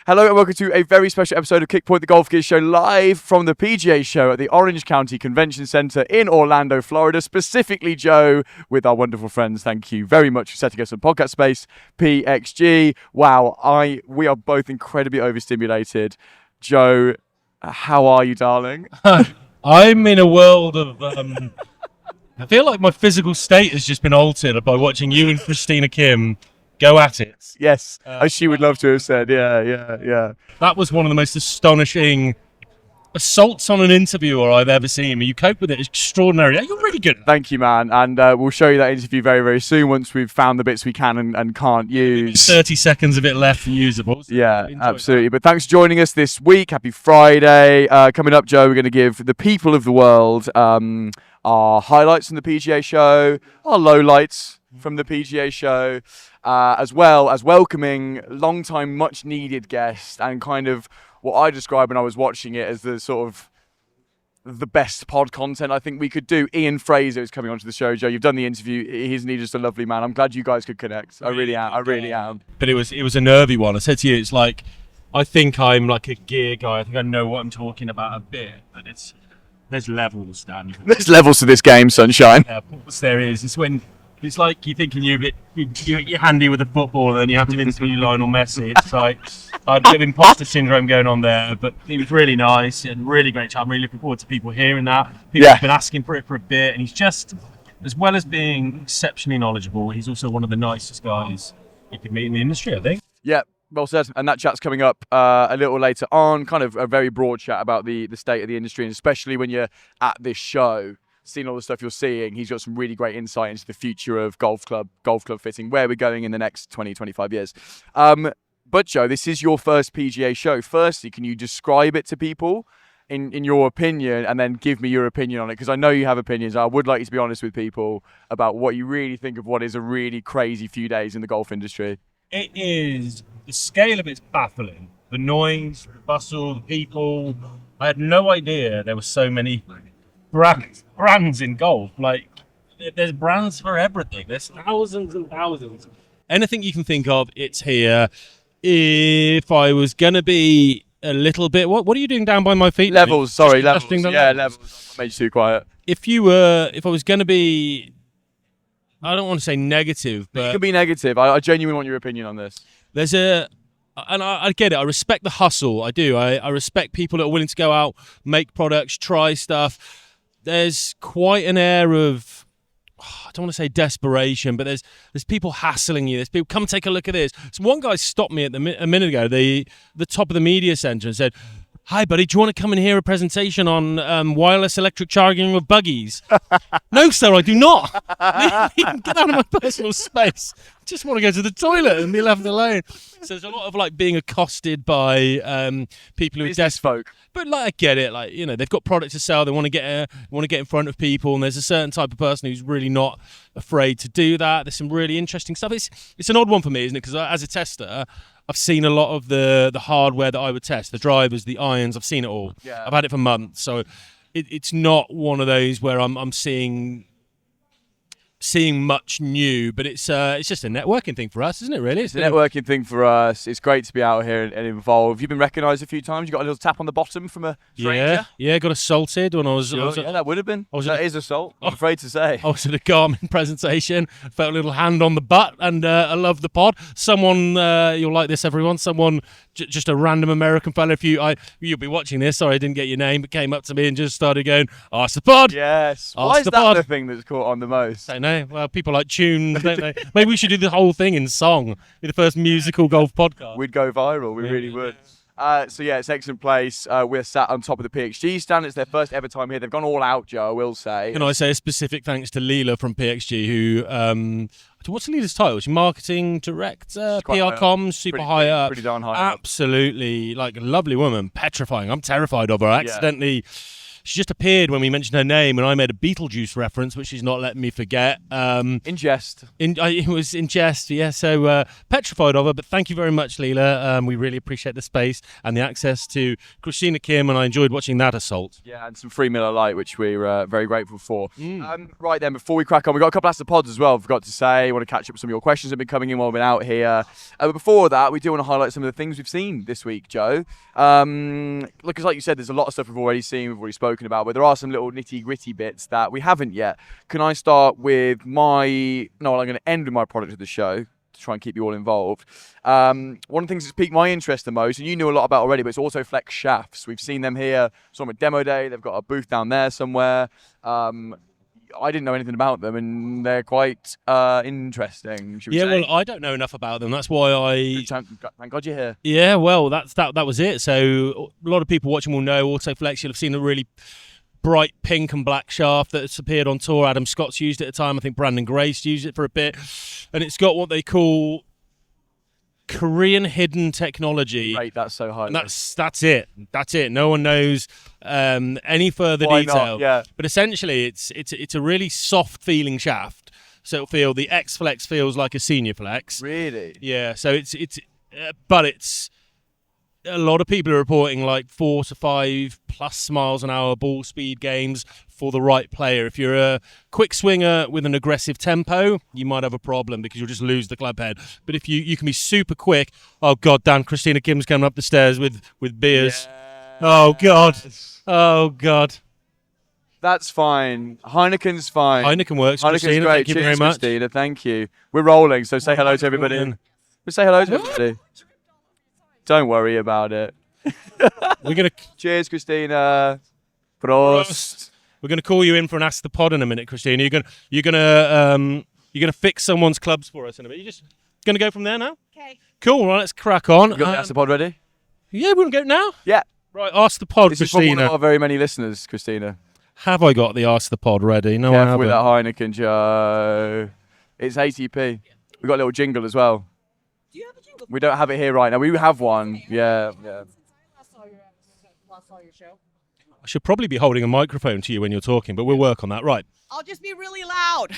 Hello and welcome to a very special episode of Kickpoint the Golf Gear Show, live from the PGA Show at the Orange County Convention Center in Orlando, Florida. Specifically, Joe, with our wonderful friends. Thank you very much for setting us some podcast space. PXG. Wow, we are both incredibly overstimulated. Joe, how are you, darling? I'm in a world of... I feel like my physical state has just been altered by watching you and Christina Kim go at it. Yes, as she would love to have said. Yeah. That was one of the most astonishing assaults on an interviewer I've ever seen. You cope with it extraordinarily. You're really good. Thank you, man. And we'll show you that interview very, very soon once we've found the bits we can and can't use. 30 seconds of it left and usable. So yeah, absolutely. But thanks for joining us this week. Happy Friday. Coming up, Joe, we're going to give the people of the world our highlights from the PGA Show, our lowlights from the PGA Show, as well as welcoming long-time, much-needed guest and kind of what I described when I was watching it as the sort of the best pod content I think we could do. Ian Fraser is coming onto the show, Joe. You've done the interview. He's just a lovely man. I'm glad you guys could connect. I really am. But it was a nervy one. I said to you, it's like, I think I'm like a gear guy. I think I know what I'm talking about a bit, but there's levels, Dan. There's levels to this game, sunshine. Yeah, of course there is. It's when it's like you're thinking you're handy with a football and then you have to interview Lionel Messi. It's like a bit of imposter syndrome going on there, but he was really nice and really great chat. I'm really looking forward to people hearing that. People have been asking for it for a bit, and he's just, as well as being exceptionally knowledgeable, he's also one of the nicest guys you can meet in the industry, I think. Yeah. Well said. And that chat's coming up a little later on, kind of a very broad chat about the state of the industry, and especially when you're at this show, seeing all the stuff you're seeing. He's got some really great insight into the future of golf club fitting, where we're going in the next 20, 25 years. But Joe, this is your first PGA show. Firstly, can you describe it to people in your opinion, and then give me your opinion on it? Because I know you have opinions. I would like you to be honest with people about what you really think of what is a really crazy few days in the golf industry. It is, the scale of it's baffling. The noise, the bustle, the people. I had no idea there were so many brands in golf. Like, there's brands for everything. There's thousands and thousands. Anything you can think of, it's here. If I was going to be a little bit... What are you doing down by my feet? Levels. Yeah, levels. I made you too quiet. If I was going to be... I don't want to say negative, but... You can be negative. I genuinely want your opinion on this. There's and I get it. I respect the hustle. I do. I respect people that are willing to go out, make products, try stuff. There's quite an air of, I don't want to say desperation, but there's people hassling you. There's people, come take a look at this. So one guy stopped me a minute ago, the top of the media center, and said, "Hi, buddy, do you want to come and hear a presentation on wireless electric charging of buggies?" No, sir, I do not. Get out of my personal space. I just want to go to the toilet and be left alone. So there's a lot of like being accosted by people who are desperate. But like, I get it. Like, you know, they've got products to sell. They want to get in front of people, and there's a certain type of person who's really not afraid to do that. There's some really interesting stuff. It's an odd one for me, isn't it? Because as a tester, I've seen a lot of the hardware that I would test, the drivers, the irons. I've seen it all. Yeah. I've had it for months, so it's not one of those where I'm seeing much new, but it's just a networking thing for us, isn't it? Really, it's a networking thing for us. It's great to be out here and involved. You've been recognised a few times. You got a little tap on the bottom from a stranger. Yeah, got assaulted when I was. That would have been. That is assault. I'm afraid to say. I was at a Garmin presentation. Felt a little hand on the butt, and I love the pod. Someone, you'll like this, everyone. Someone, just a random American fellow. You'll be watching this. Sorry, I didn't get your name, but came up to me and just started going, "Ask the pod." Yes. Why is that the thing that's caught on the most? I don't know. Well, people like tunes, don't they? Maybe we should do the whole thing in song. Be the first musical golf podcast. We'd go viral. We really would. So yeah, it's an excellent place. We're sat on top of the PXG stand. It's their first ever time here. They've gone all out, Joe, I will say. Can I say a specific thanks to Leela from PXG, who, what's Leela's title? She's marketing director, PR comms, super high up. Pretty darn high up. Absolutely, like a lovely woman, petrifying. I'm terrified of her. Accidentally She just appeared when we mentioned her name, and I made a Beetlejuice reference, which she's not letting me forget. In jest. It was in jest, yeah. So petrified of her, but thank you very much, Leela. We really appreciate the space and the access to Christina Kim, and I enjoyed watching that assault. Yeah, and some free Miller Lite, which we're very grateful for. Right then, before we crack on, we've got a couple of Ask the Pods as well, I forgot to say. I want to catch up with some of your questions that have been coming in while we've been out here. But before that, we do want to highlight some of the things we've seen this week, Joe. Look, because like you said, there's a lot of stuff we've already seen, we've already spoken about, but there are some little nitty-gritty bits that we haven't yet. Can I start with I'm going to end with my product of the show to try and keep you all involved. One of the things that's piqued my interest the most, and you knew a lot about already, but it's Autoflex shafts. We've seen them here, saw them at Demo Day. They've got a booth down there somewhere. I didn't know anything about them, and they're quite interesting. Yeah, well, I don't know enough about them. That's why Thank God you're here. Yeah, well, that was it. So a lot of people watching will know Autoflex. You'll have seen a really bright pink and black shaft that's appeared on tour. Adam Scott's used it at a time. I think Brandon Grace used it for a bit. And it's got what they call Korean hidden technology. Right, that's so high. And that's it. That's it. No one knows any further detail. Not? Yeah. But essentially, it's a really soft feeling shaft. So the X Flex feels like a senior flex. Really? Yeah. So but it's a lot of people are reporting like 4 to 5 plus miles an hour ball speed gains for the right player. If you're a quick swinger with an aggressive tempo, you might have a problem because you'll just lose the club head. But if you can be super quick, oh god damn, Christina Kim's coming up the stairs with beers. Yes. Oh god. That's fine. Heineken's fine. Heineken works. Heineken's Christina, great. thank you Cheers, very much. Christina, thank you. We're rolling, so say hello to everybody. We'll say hello to everybody. Don't worry about it. We're gonna Cheers, Christina. Prost. We're gonna call you in for an Ask the Pod in a minute, Christina. You're gonna fix someone's clubs for us in a minute. You're just gonna go from there now. Okay. Cool. Right, let's crack on. You got the Ask the Pod ready? Yeah, we're gonna go now. Yeah. Right, Ask the Pod, This is from one Christina. of our very many listeners, Christina. Have I got the Ask the Pod ready? No, I Careful haven't. with that Heineken, Joe. It's ATP. We've got a little jingle as well. Do you have a jingle? We don't have it here right now. We have one. Yeah. Last saw your show. I should probably be holding a microphone to you when you're talking, but we'll work on that. Right. I'll just be really loud.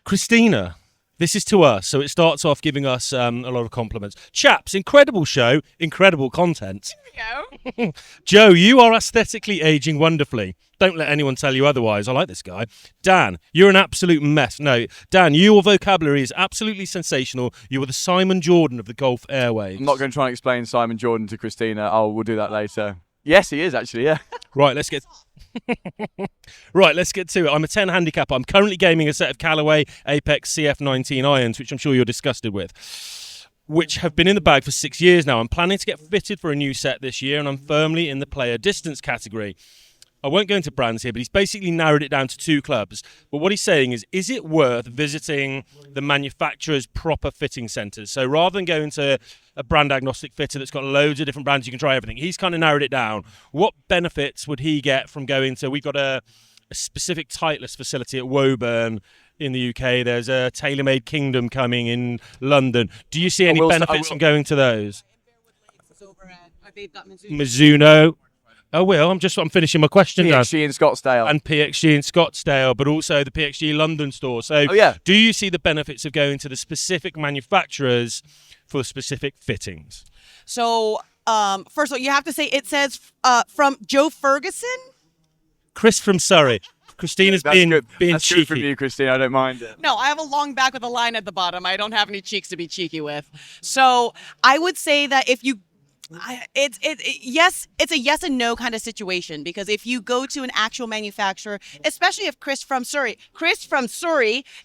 Christina, this is to us, so it starts off giving us a lot of compliments. Chaps, incredible show, incredible content. Here we go. Joe, you are aesthetically aging wonderfully. Don't let anyone tell you otherwise. I like this guy. Dan, you're an absolute mess. No, Dan, your vocabulary is absolutely sensational. You are the Simon Jordan of the golf airwaves. I'm not going to try and explain Simon Jordan to Christina. We'll do that later. Yes, he is actually, yeah. Right, let's get to it. I'm a 10 handicapper. I'm currently gaming a set of Callaway Apex CF19 irons, which I'm sure you're disgusted with, which have been in the bag for 6 years now. I'm planning to get fitted for a new set this year, and I'm firmly in the player distance category. I won't go into brands here, but he's basically narrowed it down to 2 clubs. But what he's saying is it worth visiting the manufacturer's proper fitting centres? So rather than going to a brand agnostic fitter that's got loads of different brands, you can try everything. He's kind of narrowed it down. What benefits would he get from going to, we've got a specific Titleist facility at Woburn in the UK. There's a TaylorMade Kingdom coming in London. Do you see any benefits from going to those? Mizuno. Oh, well, I'm finishing my question now. PXG in Scottsdale. And PXG in Scottsdale, but also the PXG London store. So do you see the benefits of going to the specific manufacturers for specific fittings? So, first of all, you have to say it says from Joe Ferguson. Chris from Surrey. Christina's being That's cheeky. good from you, Christina. I don't mind it. No, I have a long back with a line at the bottom. I don't have any cheeks to be cheeky with. So I would say that if you it's a yes and no kind of situation, because if you go to an actual manufacturer, especially if Chris from Surrey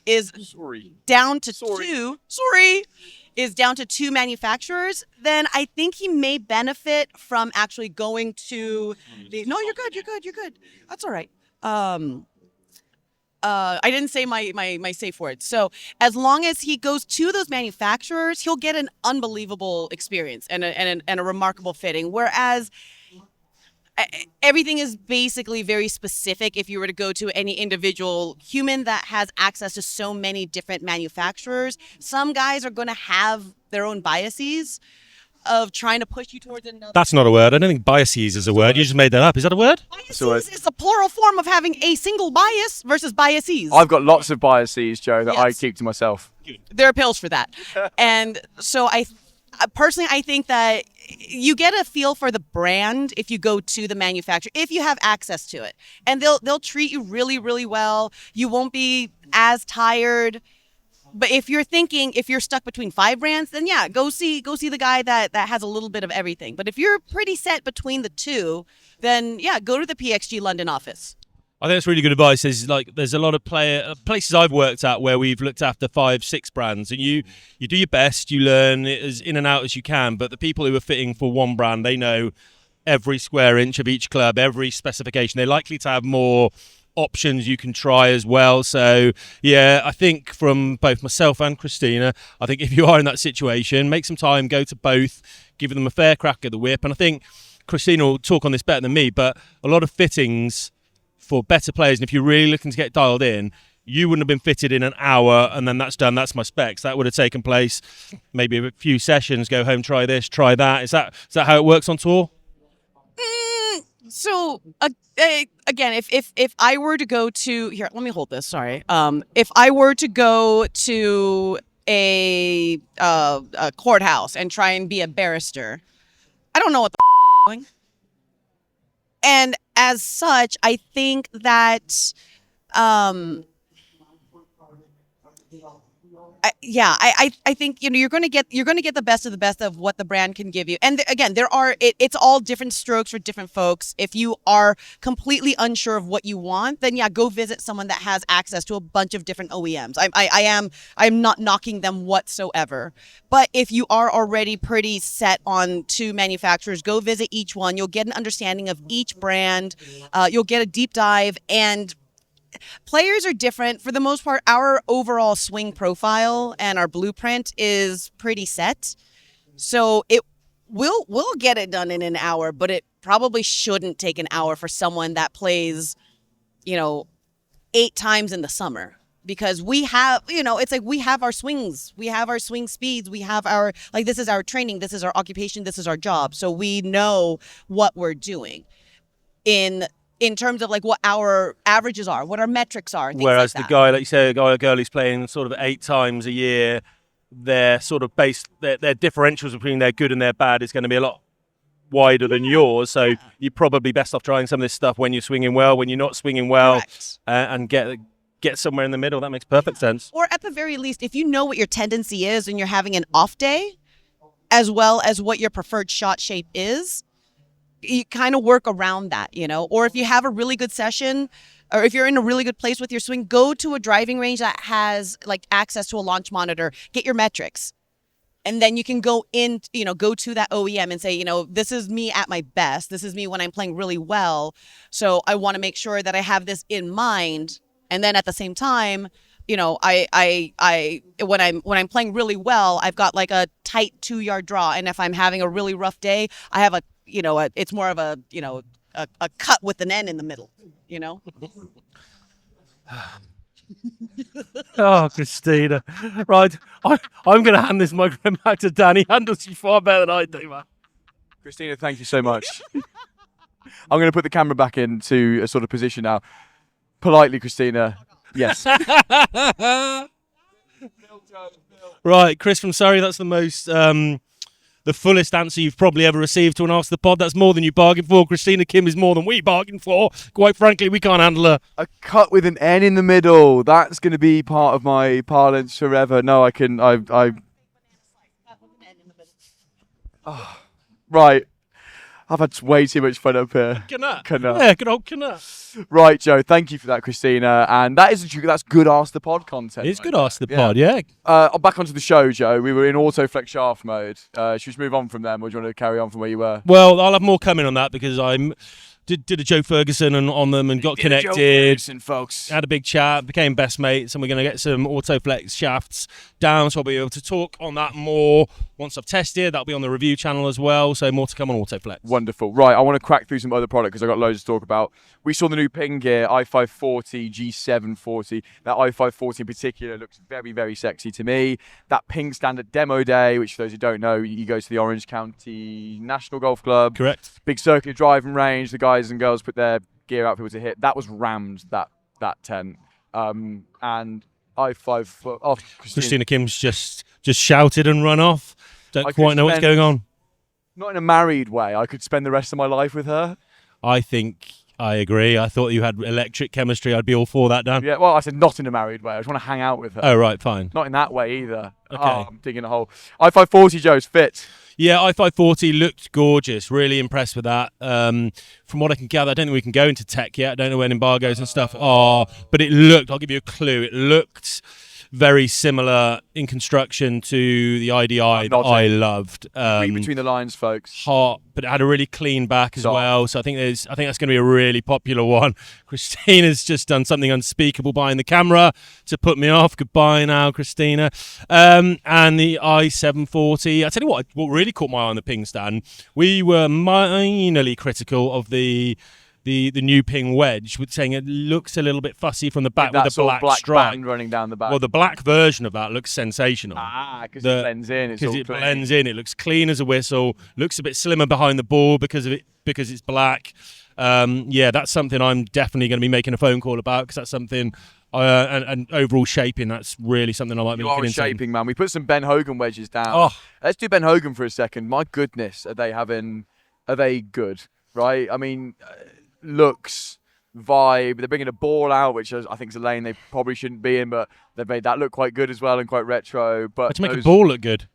is down to two manufacturers, then I think he may benefit from actually going to no, you're good. That's all right. I didn't say my safe word. So as long as he goes to those manufacturers, he'll get an unbelievable experience and a remarkable fitting. Whereas everything is basically very specific. If you were to go to any individual human that has access to so many different manufacturers, some guys are going to have their own biases. of trying to push you towards another. That's not a word. I don't think biases is a word. You just made that up. Is that a word? Biases is a plural form of having a single bias versus biases. I've got lots of biases, Joe, that I keep to myself. There are pills for that. And so personally, I think that you get a feel for the brand if you go to the manufacturer, if you have access to it. And they'll treat you really, really well. You won't be as tired. But if you're stuck between 5 brands, then yeah, go see the guy that has a little bit of everything. But if you're pretty set between the two, then yeah, go to the PXG London office. I think that's really good advice. There's a lot of places I've worked at where we've looked after 5, 6 brands, and you do your best, you learn as in and out as you can. But the people who are fitting for one brand, they know every square inch of each club, every specification. They're likely to have more options you can try as well. So yeah, I think from both myself and Christina, I think if you are in that situation, make some time, go to both, give them a fair crack at the whip. And I think Christina will talk on this better than me, but a lot of fittings for better players, and if you're really looking to get dialed in, you wouldn't have been fitted in an hour and then that's done, that's my specs. That would have taken place maybe a few sessions, go home, try this, try that. Is that how it works on tour? So again, if I were to go to here, let me hold this. Sorry. If I were to go to a courthouse and try and be a barrister, I don't know what the I'm doing. And as such, I think that I think you're going to get the best of what the brand can give you. And again, it's all different strokes for different folks. If you are completely unsure of what you want, then yeah, go visit someone that has access to a bunch of different OEMs. I'm not knocking them whatsoever. But if you are already pretty set on 2 manufacturers, go visit each one. You'll get an understanding of each brand. You'll get a deep dive, and players are different. For the most part, our overall swing profile and our blueprint is pretty set. So we'll get it done in an hour, but it probably shouldn't take an hour for someone that plays, 8 times in the summer. Because we have, it's like we have our swings, we have our swing speeds, we have our, this is our training, this is our occupation, this is our job. So we know what we're doing in terms of what our averages are, what our metrics are. Whereas the guy, like you say, a guy or girl who's playing sort of 8 times a year, their sort of their differentials between their good and their bad is going to be a lot wider than yours. So you're probably best off trying some of this stuff when you're swinging well, when you're not swinging well, and get somewhere in the middle. That makes perfect sense. Or at the very least, if you know what your tendency is and you're having an off day, as well as what your preferred shot shape is, you kind of work around that, Or if you have a really good session, or if you're in a really good place with your swing, go to a driving range that has access to a launch monitor, get your metrics. And then you can go in, go to that OEM and say, this is me at my best. This is me when I'm playing really well. So I want to make sure that I have this in mind. And then at the same time, I when I'm playing really well, I've got a tight 2-yard draw. And if I'm having a really rough day, I have it's more of a cut with an N in the middle, Oh, Christina. Right. I'm going to hand this microphone back to Dan. He handles you far better than I do, man. Christina, thank you so much. I'm going to put the camera back into a sort of position now. Politely, Christina. Yes. Right, Chris from Surrey, that's the most, the fullest answer you've probably ever received to an Ask the Pod. That's more than you bargained for. Christina Kim is more than we bargained for. Quite frankly, we can't handle her. A cut with an N in the middle. That's going to be part of my parlance forever. No, I can, right. I've had way too much fun up here. Canut. Canut. Yeah, good old Canut. Right, Joe. Thank you for that, Christina. And that's good Ask the Pod content. It's good Ask the Pod, yeah. Back onto the show, Joe. We were in Autoflex shaft mode. Should we move on from them, or do you want to carry on from where you were? Well, I'll have more coming on that because I'm did a Joe Ferguson on them and got connected. Joe Ferguson, folks. Had a big chat, became best mates, and we're going to get some Autoflex shafts down, so I'll be able to talk on that more once I've tested. That'll be on the review channel as well, so more to come on Autoflex. Wonderful. Right, I want to crack through some other product because I've got loads to talk about. We saw the new Ping gear, i540, G740. That i540 in particular looks very, very sexy to me. That Ping Standard demo day, which for those who don't know, you go to the Orange County National Golf Club. Correct. Big circular driving range. The guys and girls put their gear out for people to hit. That was rammed, that tent. And i5... Oh, Christina Kim's just shouted and run off. Don't quite know what's going on. Not in a married way. I could spend the rest of my life with her. I think I agree. I thought you had electric chemistry. I'd be all for that, Dan. Yeah, well, I said not in a married way. I just want to hang out with her. Oh, right, fine. Not in that way either. Okay. Oh, I'm digging a hole. i540, Joe's fit. Yeah, i540 looked gorgeous. Really impressed with that. From what I can gather, I don't think we can go into tech yet. I don't know when embargoes and stuff are, but it looked, I'll give you a clue, it looked very similar in construction to the IDI that I loved. Read between the lines, folks. Hot, but it had a really clean back as well. So I think that's going to be a really popular one. Christina's just done something unspeakable behind the camera to put me off. Goodbye now, Christina. And the i740. I tell you what really caught my eye on the Ping stand. We were minorly critical of the new Ping wedge, with saying it looks a little bit fussy from the back with the black stripe band running down the back. Well, the black version of that looks sensational. Because it blends in. Because it blends in. It looks clean as a whistle. Looks a bit slimmer behind the ball because it's black. Yeah, that's something I'm definitely going to be making a phone call about, because that's something. And overall shaping, that's really something I might be looking into. Shaping, man. We put some Ben Hogan wedges down. Oh. Let's do Ben Hogan for a second. My goodness, are they good? Right? I mean, looks, vibe. They're bringing a ball out, which I think is a lane they probably shouldn't be in, but they've made that look quite good as well and quite retro. But to make a ball look good.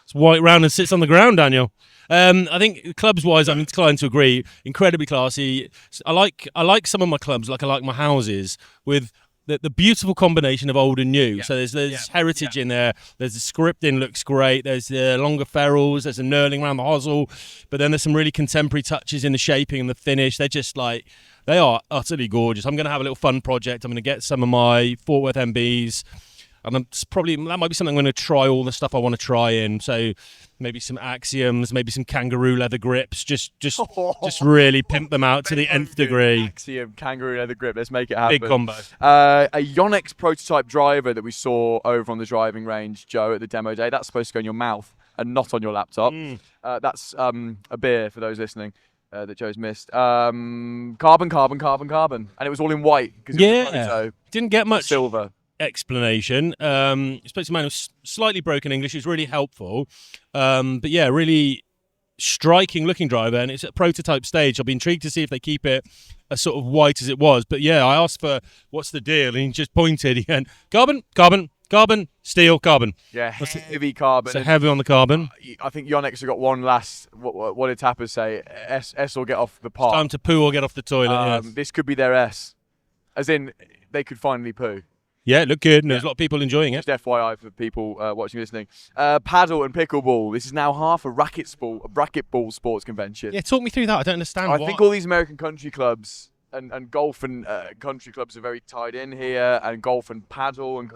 It's white round and sits on the ground, Daniel. I think clubs-wise, I'm inclined to agree. Incredibly classy. I like some of my clubs, like I like my houses, with the beautiful combination of old and new. Yeah. So there's heritage in there. There's the scripting looks great. There's the longer ferrules. There's a knurling around the hosel. But then there's some really contemporary touches in the shaping and the finish. They're just they are utterly gorgeous. I'm going to have a little fun project. I'm going to get some of my Fort Worth MBs. And that might be something I'm going to try all the stuff I want to try in. So maybe some Axioms, maybe some kangaroo leather grips. Just really pimp them out to the nth degree. Axiom, kangaroo leather grip. Let's make it happen. Big combo. A Yonex prototype driver that we saw over on the driving range, Joe, at the demo day. That's supposed to go in your mouth and not on your laptop. That's a beer for those listening. That Joe's missed. Carbon. And it was all in white. Didn't get much silver explanation. Spoke to a man who's slightly broken English. He was really helpful. But yeah, really striking looking driver, and it's at prototype stage. I'll be intrigued to see if they keep it as sort of white as it was. But yeah, I asked for what's the deal, and he just pointed. He went, carbon, steel, carbon. Yeah, heavy carbon. So heavy on the carbon. I think Yonex have got one last, what did Tappers say? S will get off the pot. It's time to poo or get off the toilet. This could be their S. As in, they could finally poo. Yeah, it looked good, and there's a lot of people enjoying it. Just FYI for people watching and listening. Paddle and pickleball. This is now half a racquetball sports convention. Yeah, talk me through that. I don't understand. I think all these American country clubs and golf and country clubs are very tied in here, and golf and paddle and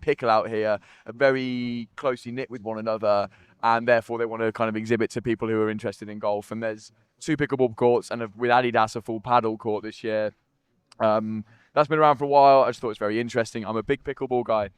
pickle out here are very closely knit with one another, and therefore they want to kind of exhibit to people who are interested in golf. And there's 2 pickleball courts, and with Adidas a full paddle court this year. That's been around for a while. I just thought it was very interesting. I'm a big pickleball guy.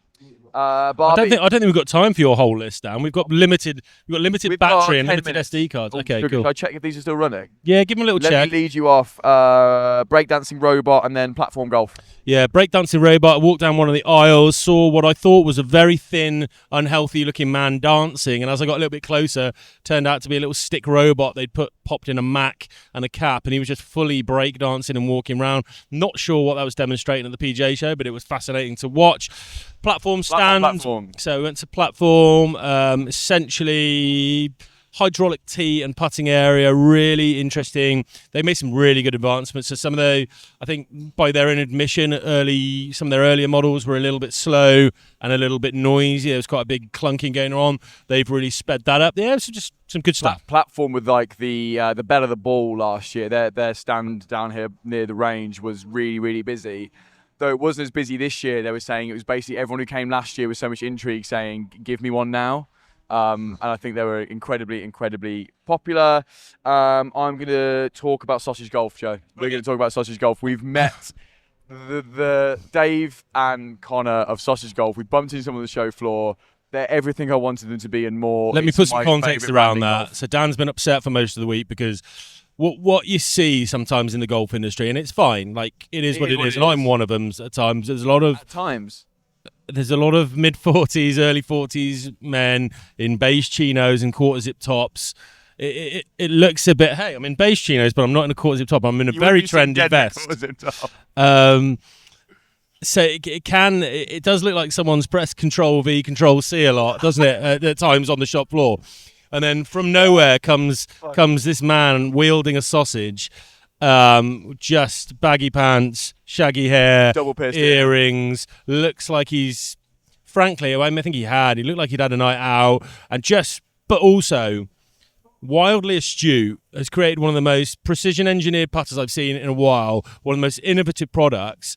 I don't think we've got time for your whole list, Dan. We've got limited battery and limited minutes. SD cards. Okay, cool. cool. Can I check if these are still running? Yeah, give them a little check. Let me lead you off. Breakdancing robot and then platform golf. Yeah, breakdancing robot. I walked down one of the aisles, saw what I thought was a very thin, unhealthy-looking man dancing, and as I got a little bit closer, turned out to be a little stick robot they'd popped in a Mac and a cap, and he was just fully breakdancing and walking around. Not sure what that was demonstrating at the PGA Show, but it was fascinating to watch. Platform stand. Platform. So we went to platform. Essentially, hydraulic tee and putting area, really interesting. They made some really good advancements. So some of the, I think by their own admission, some of their earlier models were a little bit slow and a little bit noisy. There was quite a big clunking going on. They've really sped that up. Yeah, so just some good stuff. Platform with like the bell of the ball last year. Their stand down here near the range was really, really busy. Though it wasn't as busy this year, they were saying it was basically everyone who came last year with so much intrigue saying, give me one now. And I think they were incredibly, incredibly popular. I'm going to talk about sausage golf, Joe. We're going to talk about sausage golf. We've met the Dave and Connor of sausage golf. We bumped into them on the show floor. They're everything I wanted them to be and more. Let me put some context around that. Golf. So Dan's been upset for most of the week because what you see sometimes in the golf industry, and it's fine, like it is what it is, and I'm one of them at times. There's a lot of mid-40s, early 40s men in beige chinos and quarter zip tops. It looks a bit, hey, I'm in beige chinos, but I'm not in a quarter zip top. I'm in a very trendy vest. So it does look like someone's pressed Control V, Control C a lot, doesn't it? At times on the shop floor. And then from nowhere comes this man wielding a sausage, just baggy pants, shaggy hair, double pierced earrings. Looks like he's, frankly, I think he looked like he'd had a night out, but also wildly astute. Has created one of the most precision engineered putters I've seen in a while. One of the most innovative products.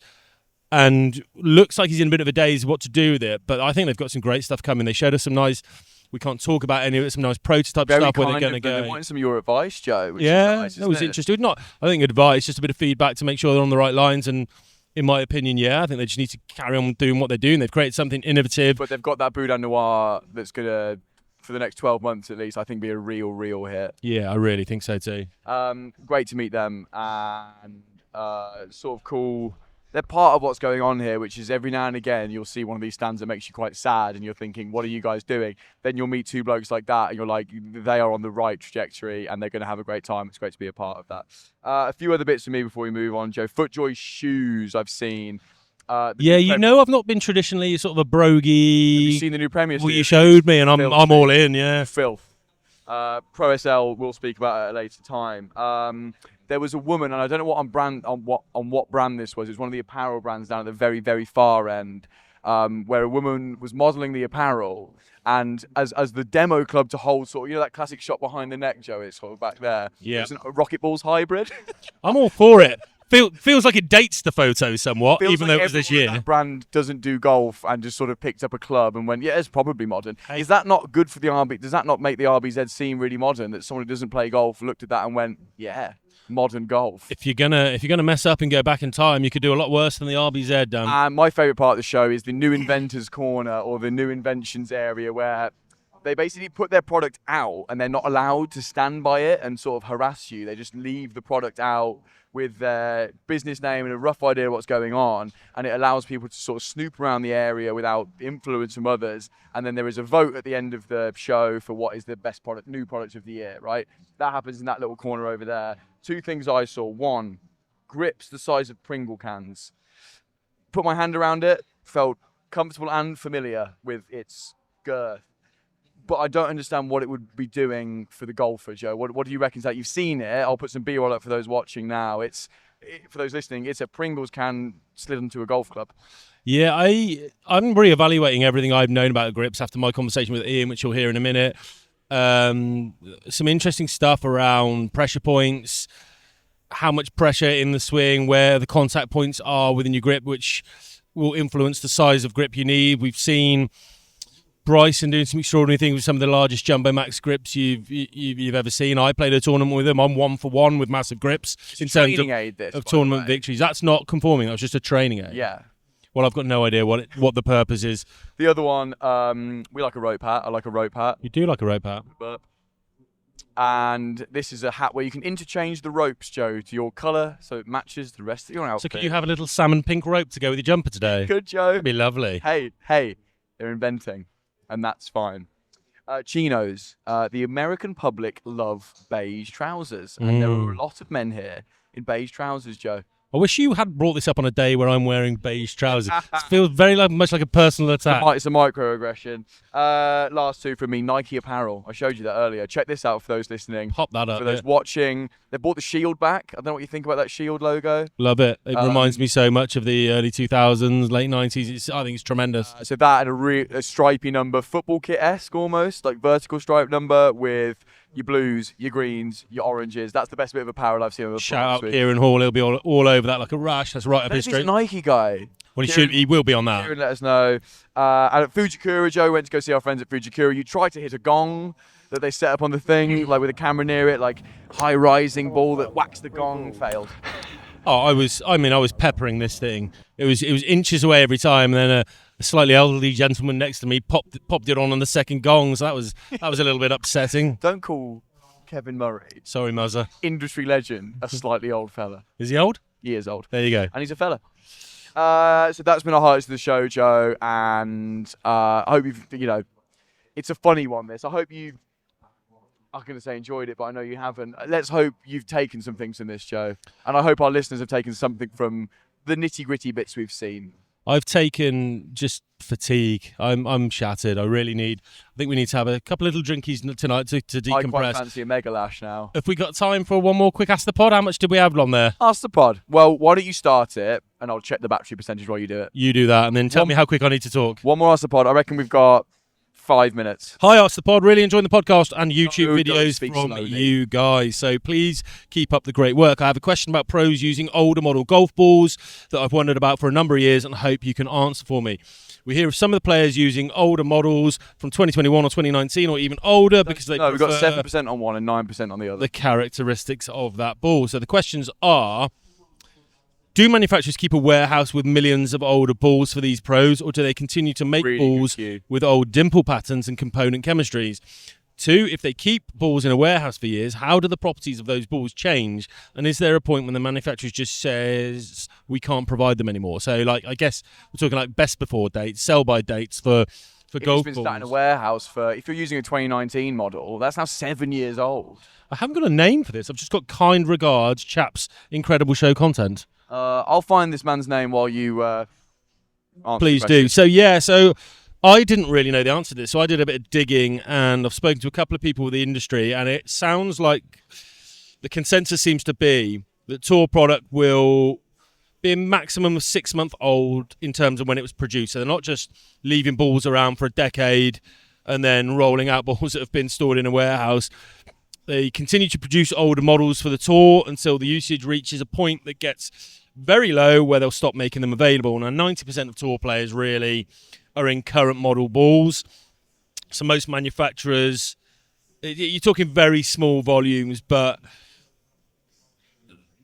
And looks like he's in a bit of a daze what to do with it. But I think they've got some great stuff coming. They showed us some nice. We can't talk about any of it. Some nice prototype stuff where they're going to go. They wanted some of your advice, Joe. Which is nice, that was interesting. Not, I think advice, just a bit of feedback to make sure they're on the right lines. And in my opinion, I think they just need to carry on doing what they're doing. They've created something innovative. But they've got that Boudin Noir that's going to, for the next 12 months at least, I think be a real hit. Yeah, I really think so too. Great to meet them and sort of cool. They're part of what's going on here, which is every now and again you'll see one of these stands that makes you quite sad and you're thinking, what are you guys doing? Then you'll meet two blokes like that and you're like, they are on the right trajectory and they're going to have a great time. It's great to be a part of that. A few other bits for me before we move on, Joe. FootJoy shoes I've seen. I've not been traditionally sort of a brogy. Have you seen the new Premier Well, you showed me and I'm all in, yeah. Filth. Pro SL, we'll speak about it at a later time. There was a woman, and I don't know what brand this was. It was one of the apparel brands down at the very, very far end, where a woman was modelling the apparel, and as the demo club to hold sort of, that classic shot behind the neck, Joe, it's sort of back there. Yeah. It was a Rocket Balls hybrid. I'm all for it. Feels like it dates the photo somewhat, even though it was this year. That brand doesn't do golf and just sort of picked up a club and went, yeah, it's probably modern. Hey. Is that not good for the RB? Does that not make the RBZ seem really modern? That someone who doesn't play golf looked at that and went, yeah, modern golf. If you're gonna mess up and go back in time, you could do a lot worse than the RBZ done. And my favourite part of the show is the new inventors corner or the new inventions area where they basically put their product out and they're not allowed to stand by it and sort of harass you. They just leave the product out with their business name and a rough idea of what's going on, and it allows people to sort of snoop around the area without influence from others, and then there is a vote at the end of the show for what is the best new product of the year, right? That happens in that little corner over there. Two things I saw. One, grips the size of Pringle cans. Put my hand around it, felt comfortable and familiar with its girth. But I don't understand what it would be doing for the golfer, Joe. What do you reckon? That you've seen it. I'll put some B-roll up for those watching now. For those listening, it's a Pringles can slid into a golf club. Yeah, I'm reevaluating everything I've known about the grips after my conversation with Ian, which you'll hear in a minute. Some interesting stuff around pressure points, how much pressure in the swing, where the contact points are within your grip, which will influence the size of grip you need. We've seen Bryson doing some extraordinary things with some of the largest Jumbo Max grips you've ever seen. I played a tournament with him. I'm 1-for-1 with massive grips in terms of tournament victories. That's not conforming. That was just a training aid. Yeah. Well, I've got no idea what the purpose is. The other one, we like a rope hat. I like a rope hat. You do like a rope hat. And this is a hat where you can interchange the ropes, Joe, to your colour, so it matches the rest of your outfit. So could you have a little salmon pink rope to go with your jumper today? Good, Joe. That'd be lovely. Hey, they're inventing. And that's fine. Chinos. The American public love beige trousers. And there are a lot of men here in beige trousers, Joe. I wish you had brought this up on a day where I'm wearing beige trousers. It feels very much like a personal attack. It's a microaggression. Last two from me, Nike apparel. I showed you that earlier. Check this out for those listening. Pop that up. For those watching, they bought the Shield back. I don't know what you think about that Shield logo. Love it. It reminds me so much of the early 2000s, late 90s. I think it's tremendous. So that and a stripy number, football kit-esque almost, like vertical stripe number with your blues, your greens, your oranges. That's the best bit of apparel I've seen. Shout out Kieran Hall. He'll be all over that like a rash. That's right up his street. He's a Nike guy. Well, he will be on that. Kieran, let us know. And at Fujikura, Joe went to go see our friends at Fujikura. You tried to hit a gong that they set up on the thing, like with a camera near it, like high-rising ball that whacks the gong, failed. Oh, I was peppering this thing. It was inches away every time, and then a slightly elderly gentleman next to me popped it on the second gong. So that was a little bit upsetting. Don't call Kevin Murray, sorry, Muzzer, industry legend, a slightly old fella. Is he old? He is old. There you go. And he's a fella. So that's been our highlights of the show, Joe, and I hope it's a funny one. This, I hope you. I'm going to say enjoyed it, but I know you haven't. Let's hope you've taken some things from this, Joe. And I hope our listeners have taken something from the nitty-gritty bits we've seen. I've taken just fatigue. I'm shattered. I think we need to have a couple little drinkies tonight to decompress. I quite fancy a mega lash now. If we got time for one more quick Ask the Pod, how much did we have on there? Ask the Pod. Well, why don't you start it, and I'll check the battery percentage while you do it. You do that, and then tell me how quick I need to talk. One more Ask the Pod. I reckon we've got 5 minutes. Hi, Ask the Pod. Really enjoying the podcast and YouTube videos from you guys. So please keep up the great work. I have a question about pros using older model golf balls that I've wondered about for a number of years and hope you can answer for me. We hear of some of the players using older models from 2021 or 2019 or even older because they we've got 7% on one and 9% on the other. The characteristics of that ball. So the questions are: do manufacturers keep a warehouse with millions of older balls for these pros, or do they continue to make balls with old dimple patterns and component chemistries? 2, if they keep balls in a warehouse for years, how do the properties of those balls change? And is there a point when the manufacturer just says we can't provide them anymore? So, like, I guess we're talking like best before dates, sell-by dates for golf balls. It's been sat in a warehouse for, if you're using a 2019 model, that's now 7 years old. I haven't got a name for this. I've just got kind regards, chaps, incredible show content. I'll find this man's name while you answer. Please do. So I didn't really know the answer to this, so I did a bit of digging, and I've spoken to a couple of people with the industry, and it sounds like the consensus seems to be that tour product will be a maximum of 6 months old in terms of when it was produced. So they're not just leaving balls around for a decade and then rolling out balls that have been stored in a warehouse. They continue to produce older models for the tour until the usage reaches a point that gets very low where they'll stop making them available. Now, 90% of tour players really are in current model balls. So most manufacturers, you're talking very small volumes, but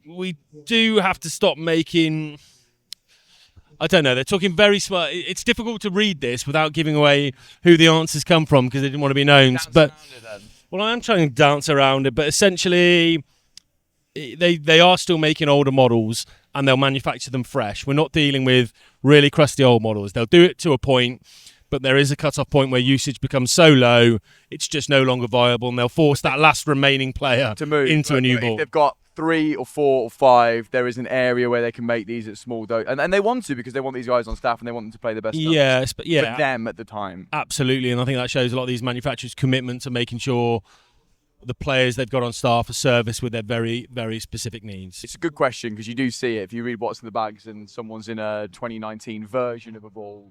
we do have to stop making... I don't know, they're talking very small. It's difficult to read this without giving away who the answers come from because they didn't want to be known. Well, I am trying to dance around it, but essentially they are still making older models and they'll manufacture them fresh. We're not dealing with really crusty old models. They'll do it to a point, but there is a cut-off point where usage becomes so low, it's just no longer viable, and they'll force that last remaining player to move into a new ball. If they've got 3 or 4 or 5, there is an area where they can make these at small dose, and they want to because they want these guys on staff and they want them to play the best stuff for them at the time. Absolutely, and I think that shows a lot of these manufacturers' commitment to making sure the players they've got on staff are serviced with their very, very specific needs. It's a good question because you do see it. If you read what's in the bags and someone's in a 2019 version of a ball,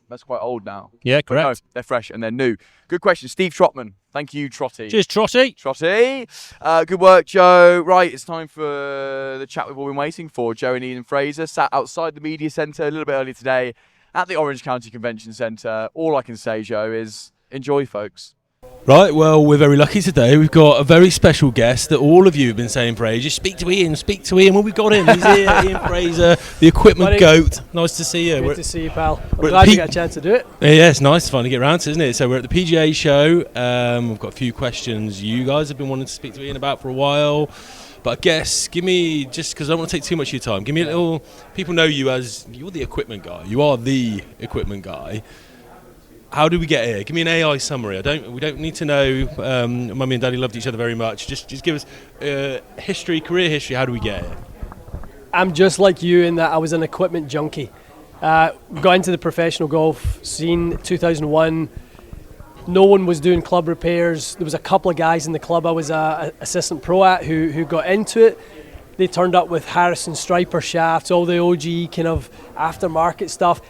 that's quite old now. Yeah, correct. No, they're fresh and they're new. Good question. Steve Trotman. Thank you, Trotty. Cheers, Trotty. Trotty. Good work, Joe. Right, it's time for the chat we've all been waiting for. Joe and Ian Fraser sat outside the media centre a little bit earlier today at the Orange County Convention Centre. All I can say, Joe, is enjoy, folks. Right, well, we're very lucky today. We've got a very special guest that all of you have been saying for ages. Speak to Ian. Well, we've got him. He's here, Ian Fraser, the equipment goat. Nice to see you. Good to see you, pal. I'm glad you got a chance to do it. Yeah, it's nice. It's fun to get around to, isn't it? So we're at the PGA Show. We've got a few questions you guys have been wanting to speak to Ian about for a while. But I guess, give me, just because I don't want to take too much of your time, give me a little, people know you as, you're the equipment guy. You are the equipment guy. How did we get here? Give me an AI summary. We don't need to know. Mummy and Daddy loved each other very much. Just give us history, career history. How do we get here? I'm just like you in that I was an equipment junkie. Got into the professional golf scene 2001. No one was doing club repairs. There was a couple of guys in the club I was a assistant pro at who got into it. They turned up with Harrison Striper shafts, all the OG kind of aftermarket stuff.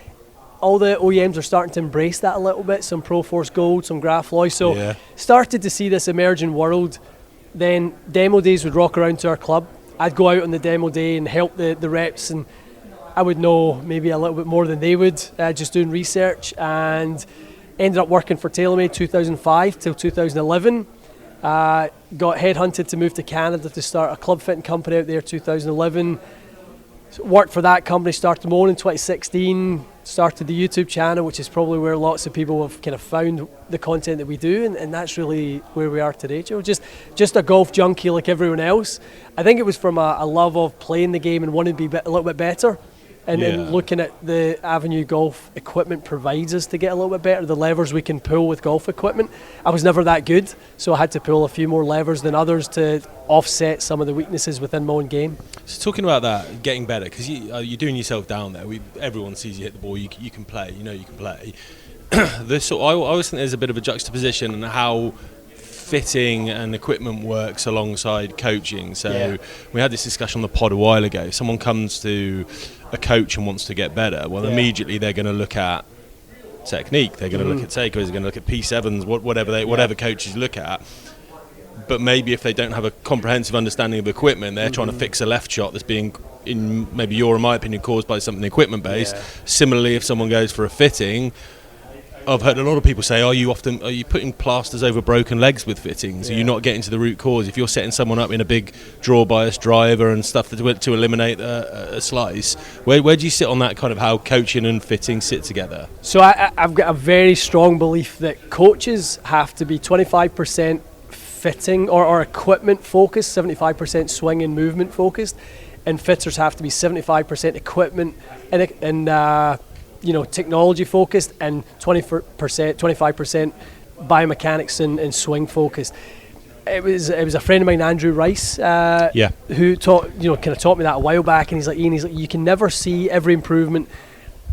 All the OEMs are starting to embrace that a little bit, some Pro Force Gold, some Grafloy. So started to see this emerging world. Then demo days would rock around to our club. I'd go out on the demo day and help the reps, and I would know maybe a little bit more than they would, just doing research, and ended up working for TaylorMade 2005 till 2011. Got headhunted to move to Canada to start a club fitting company out there 2011. Worked for that company, started my own in 2016, started the YouTube channel, which is probably where lots of people have kind of found the content that we do, and that's really where we are today, Joe. Just a golf junkie like everyone else. I think it was from a love of playing the game and wanting to be a little bit better, and looking at the avenue golf equipment provides us to get a little bit better, the levers we can pull with golf equipment. I was never that good, so I had to pull a few more levers than others to offset some of the weaknesses within my own game. So talking about that, getting better, because you're doing yourself down there. Everyone sees you hit the ball, you can play, you can play. I always think there's a bit of a juxtaposition in how fitting and equipment works alongside coaching. So we had this discussion on the pod a while ago. Someone comes to a coach and wants to get better. Well, immediately they're going to look at technique. They're going to look at takeaways. They're going to look at P7s, whatever coaches look at. But maybe if they don't have a comprehensive understanding of equipment, they're trying to fix a left shot that's being, in maybe your or my opinion, caused by something equipment based. Similarly, if someone goes for a fitting, I've heard a lot of people say, are you putting plasters over broken legs with fittings? Are you not getting to the root cause? If you're setting someone up in a big draw bias driver and stuff to eliminate a slice, where do you sit on that kind of how coaching and fitting sit together? So I've got a very strong belief that coaches have to be 25% fitting or equipment focused, 75% swing and movement focused, and fitters have to be 75% equipment and technology focused, and 25% biomechanics and swing focused. It was a friend of mine, Andrew Rice, who taught me that a while back, and he's like, Ian, you can never see every improvement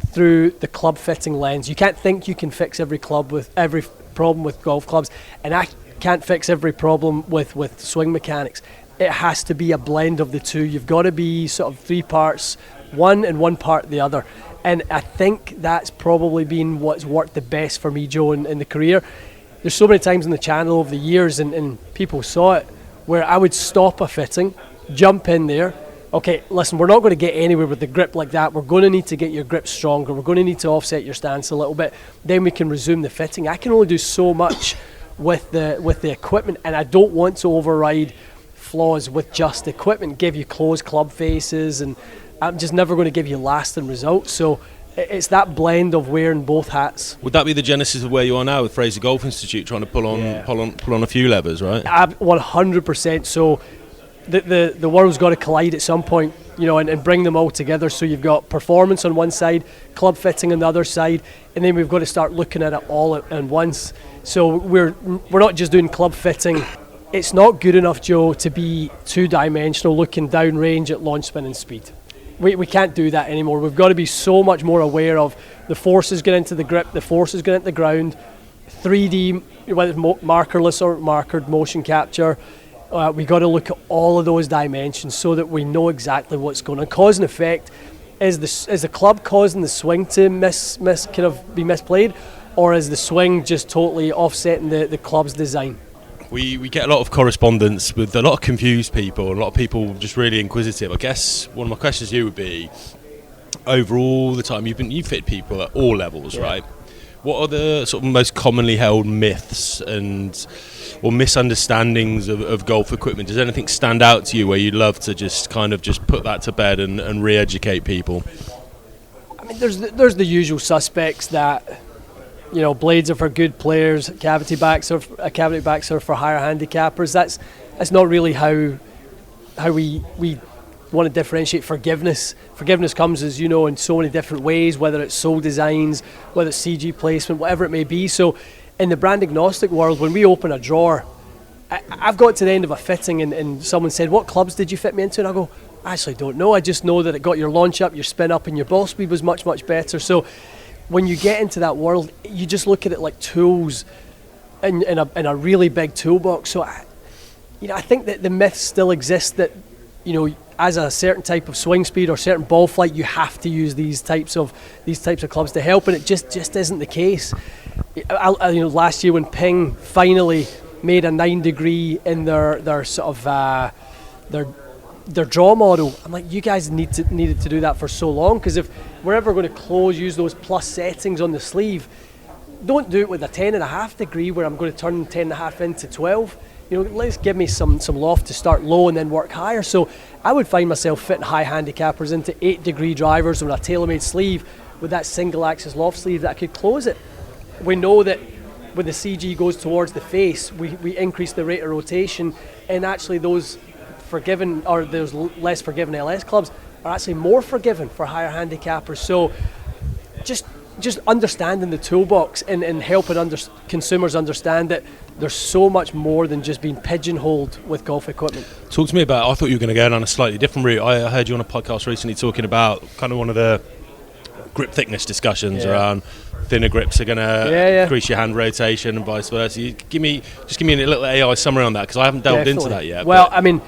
through the club fitting lens. You can't think you can fix every problem with golf clubs, and I can't fix every problem with swing mechanics. It has to be a blend of the two. You've got to be sort of 3 parts one and 1 part the other. And I think that's probably been what's worked the best for me, Joe, in the career. There's so many times on the channel over the years, and people saw it, where I would stop a fitting, jump in there. Okay, listen, we're not going to get anywhere with the grip like that. We're going to need to get your grip stronger. We're going to need to offset your stance a little bit. Then we can resume the fitting. I can only do so much with the equipment, and I don't want to override flaws with just equipment, give you closed club faces, and I'm just never going to give you lasting results. So it's that blend of wearing both hats. Would that be the genesis of where you are now with Fraser Golf Institute, trying to pull on a few levers, right? 100%. So the world's got to collide at some point, and bring them all together. So you've got performance on one side, club fitting on the other side, and then we've got to start looking at it all at once. So we're not just doing club fitting. It's not good enough, Joe, to be two-dimensional, looking downrange at launch spin and speed. We can't do that anymore. We've got to be so much more aware of the forces going into the grip, the forces going into the ground, 3D, whether it's markerless or markered motion capture. We've got to look at all of those dimensions so that we know exactly what's going on. Cause and effect, is the club causing the swing to be misplayed, or is the swing just totally offsetting the club's design? We get a lot of correspondence with a lot of confused people, a lot of people just really inquisitive. I guess one of my questions to you would be, over all the time you've fit people at all levels, right? What are the sort of most commonly held myths or misunderstandings of golf equipment? Does anything stand out to you where you'd love to just put that to bed and re-educate people? I mean, there's the usual suspects that, blades are for good players, cavity backs are for higher handicappers. That's not really how we want to differentiate forgiveness. Forgiveness comes, as you know, in so many different ways, whether it's sole designs, whether it's CG placement, whatever it may be. So in the brand agnostic world, when we open a drawer, I've got to the end of a fitting and someone said, what clubs did you fit me into? And I go, I actually don't know. I just know that it got your launch up, your spin up, and your ball speed was much, much better. So when you get into that world, you just look at it like tools in a really big toolbox. So, I think that the myth still exists that, as a certain type of swing speed or certain ball flight, you have to use these types of clubs to help, and it just isn't the case. Last year when Ping finally made a 9-degree in their sort of their draw model, I'm like, you guys needed to do that for so long, because if we're ever going to use those plus settings on the sleeve, don't do it with a 10.5 degree where I'm going to turn 10.5 into 12. Let's give me some loft to start low and then work higher. So I would find myself fitting high handicappers into 8-degree drivers with a tailor-made sleeve with that single axis loft sleeve that I could close it. We know that when the CG goes towards the face, we increase the rate of rotation, and actually those less forgiving LS clubs are actually more forgiving for higher handicappers. So just understanding the toolbox and helping consumers understand that there's so much more than just being pigeonholed with golf equipment. Talk to me about, I thought you were going to go down a slightly different route. I heard you on a podcast recently talking about kind of one of the grip thickness discussions around thinner grips are going to increase your hand rotation and vice versa. Give me a little AI summary on that, because I haven't delved into that yet. Well, I mean,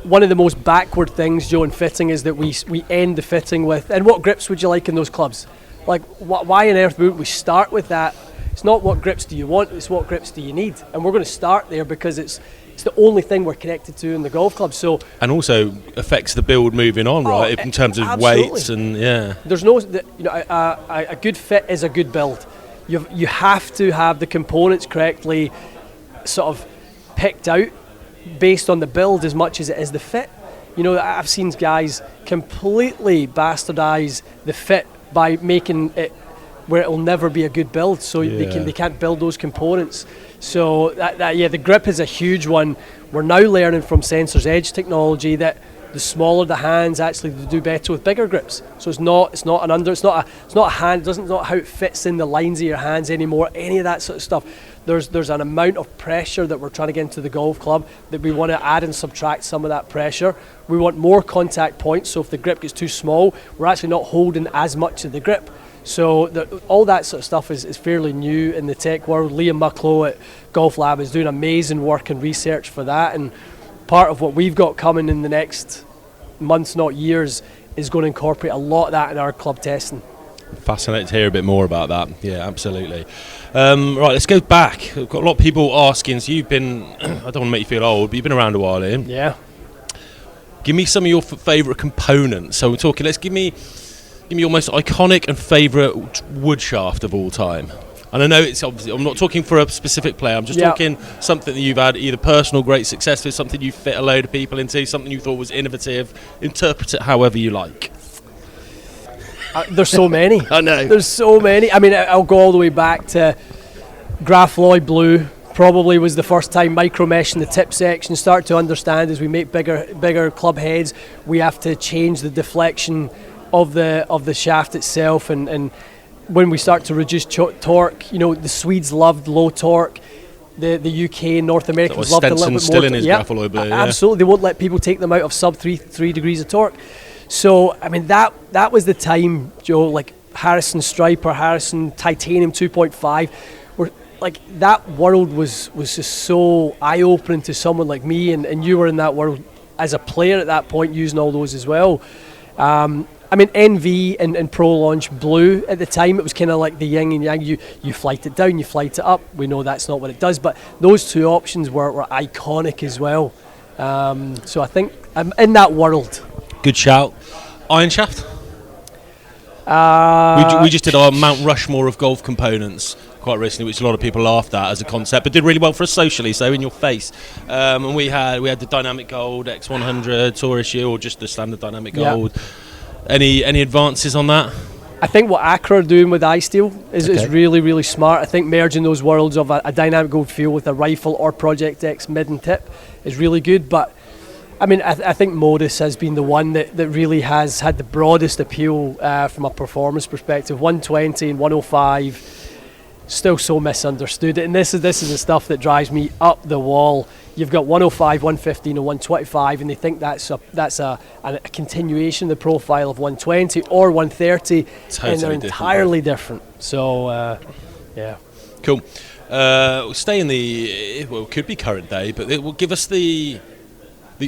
one of the most backward things, Joe, in fitting is that we end the fitting with, and what grips would you like in those clubs? Like, why on earth would we start with that? It's not what grips do you want, it's what grips do you need. And we're going to start there because it's the only thing we're connected to in the golf club. So, and also affects the build moving on, right? In terms of weights and there's no, a good fit is a good build. You have to have the components correctly sort of picked out based on the build as much as it is the fit. I've seen guys completely bastardize the fit by making it where it will never be a good build, so they can't build those components. So the grip is a huge one. We're now learning from Sensors Edge technology that the smaller the hands actually do better with bigger grips. So it's not a hand, doesn't know how it fits in the lines of your hands anymore, any of that sort of stuff. There's an amount of pressure that we're trying to get into the golf club that we want to add and subtract some of that pressure. We want more contact points, so if the grip gets too small, we're actually not holding as much of the grip. So all that sort of stuff is fairly new in the tech world. Liam Mucklow at Golf Lab is doing amazing work and research for that, and part of what we've got coming in the next months, not years, is going to incorporate a lot of that in our club testing. Fascinating to hear a bit more about that. Yeah, absolutely. Right, let's go back. We've got a lot of people asking, so you've been, I don't want to make you feel old, but you've been around a while, Ian. Yeah. Give me some of your favourite components. So we're talking, let's give me your most iconic and favourite wood shaft of all time. And I know it's obviously, I'm not talking for a specific player, I'm just talking something that you've had either personal great success with, something you fit a load of people into, something you thought was innovative. Interpret it however you like. There's so many. I know. There's so many. I mean, I'll go all the way back to Grafloy Blue. Probably was the first time micro mesh in the tip section. Start to understand as we make bigger club heads, we have to change the deflection of the shaft itself, and when we start to reduce torque, the Swedes loved low torque. The UK, North Americans loved a little bit more. Still in his Grafloy Blue. Absolutely, they won't let people take them out of sub 3 degrees of torque. So I mean that was the time, Joe, like Harrison Striper, Harrison Titanium 2.5, where like that world was just so eye-opening to someone like me, and you were in that world as a player at that point using all those as well. I mean, NV and Pro Launch Blue at the time, it was kind of like the yin and yang. You flight it down, you flight it up. We know that's not what it does, but those two options were iconic as well. So I think I'm in that world. Good shout. Iron shaft? We just did our Mount Rushmore of golf components quite recently, which a lot of people laughed at as a concept, but did really well for us socially, so in your face. And we had the Dynamic Gold X100 Tour issue, or just the standard Dynamic Gold. Yeah. Any advances on that? I think what Acra are doing with iSteel is really, really smart. I think merging those worlds of a Dynamic Gold feel with a rifle or Project X mid and tip is really good. But I mean, I think Modus has been the one that really has had the broadest appeal from a performance perspective. 120 and 105, still so misunderstood. And this is the stuff that drives me up the wall. you've got 105, 115, and 125, and they think that's a continuation of the profile of 120 or 130, Totally and they're entirely different. So, yeah. Cool. We'll stay in it could be current day, but it will give us the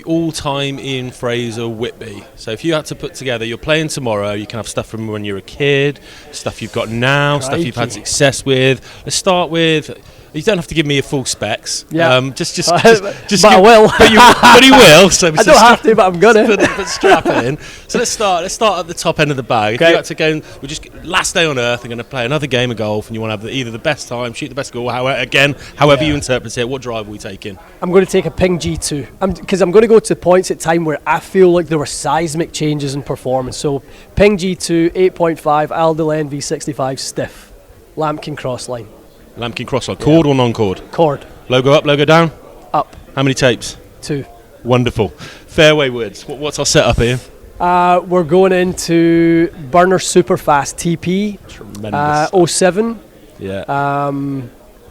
all-time Ian Fraser Whitby. So if you had to put together, you're playing tomorrow, you can have stuff from when you're a kid, stuff you've got now, stuff you've had success with. Let's start with, you don't have to give me your full specs. Yeah. Just but give, I will. but you will. So I don't have to, but I'm gonna. But strap it in. So let's start at the top end of the bag. Okay. If you had to go, we're just last day on earth, we're going to play another game of golf, and you want to have either the best time, shoot the best goal, however you interpret it. What drive are we taking? I'm going to take a Ping G2 because I'm going to go to points at time where I feel like there were seismic changes in performance. So Ping G2 8.5 Aldelen V65 stiff, Lambkin crossline. Lambkin crossline, cord or non-cord? Cord. Logo up, logo down? Up. How many tapes? 2. Wonderful. Fairway woods. What's our setup here? We're going into Burner Superfast TP. Tremendous. 07. Yeah.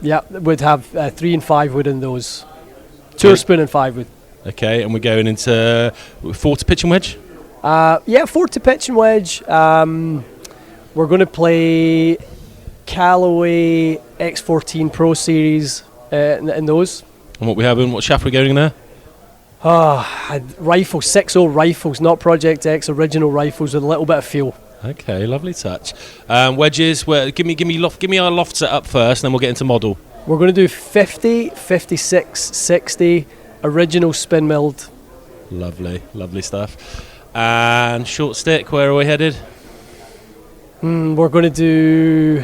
Yeah, we'd have 3 and 5 wood in those. Tour spoon and 5 wood. Okay, and we're going into 4 to pitch and wedge? 4 to pitch and wedge. We're going to play Callaway X14 Pro Series in those. And what we having? What shaft are we going in there? Rifles, 6.0 rifles, not Project X, original rifles with a little bit of feel. Okay, lovely touch. Wedges, give me our loft setup first, and then we'll get into model. We're going to do 50, 56, 60, original spin milled. Lovely stuff. And short stick, where are we headed? We're going to do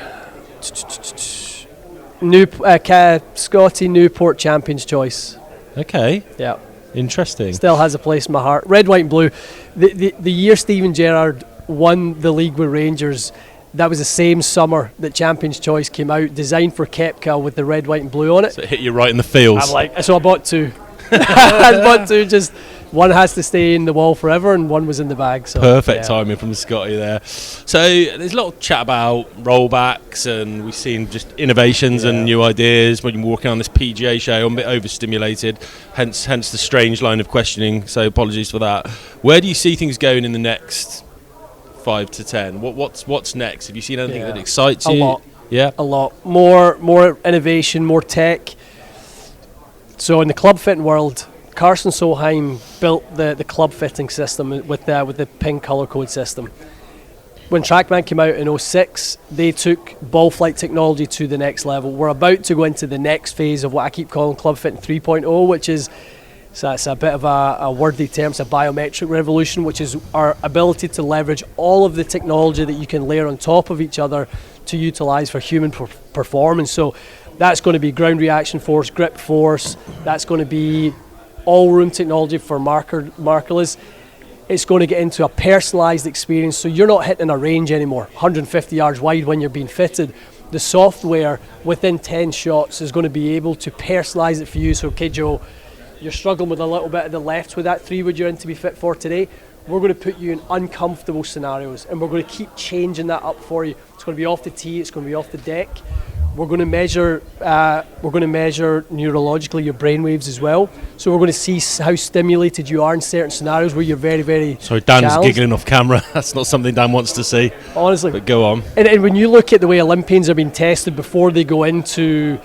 Scotty Newport Champions Choice. Okay. Yeah. Interesting. Still has a place in my heart. Red, white and blue. The year Stephen Gerrard won the league with Rangers, that was the same summer that Champions Choice came out, designed for Kepka with the red, white and blue on it. So it hit you right in the feels. So I bought 2. I bought 2, just one has to stay in the wall forever and one was in the bag. So perfect timing from Scotty there. So there's a lot of chat about rollbacks, and we've seen just innovations and new ideas when you're walking on this PGA show. I'm a bit overstimulated, hence the strange line of questioning, so apologies for that. Where do you see things going in the next 5 to 10? What's next? Have you seen anything that excites you? A lot. Yeah, a lot. More innovation, more tech. So in the club fitting world, Carson Solheim built the club fitting system with the pink color code system. When TrackMan came out in 06, they took ball flight technology to the next level. We're about to go into the next phase of what I keep calling club fitting 3.0, which is, so it's a bit of a wordy term, it's a biometric revolution, which is our ability to leverage all of the technology that you can layer on top of each other to utilize for human performance. So that's going to be ground reaction force, grip force, that's going to be all room technology for markerless. It's going to get into a personalized experience, so you're not hitting a range anymore, 150 yards wide when you're being fitted. The software within 10 shots is going to be able to personalize it for you. So, okay, Joe, you're struggling with a little bit of the left with that 3 wood you're in to be fit for today. We're going to put you in uncomfortable scenarios, and we're going to keep changing that up for you. It's going to be off the tee, it's going to be off the deck. We're going to measure neurologically your brain waves as well. So we're going to see how stimulated you are in certain scenarios where you're very, very Sorry, Dan's challenged. giggling off camera. That's not something Dan wants to see. Honestly. But go on. And when you look at the way Olympians are being tested before they go into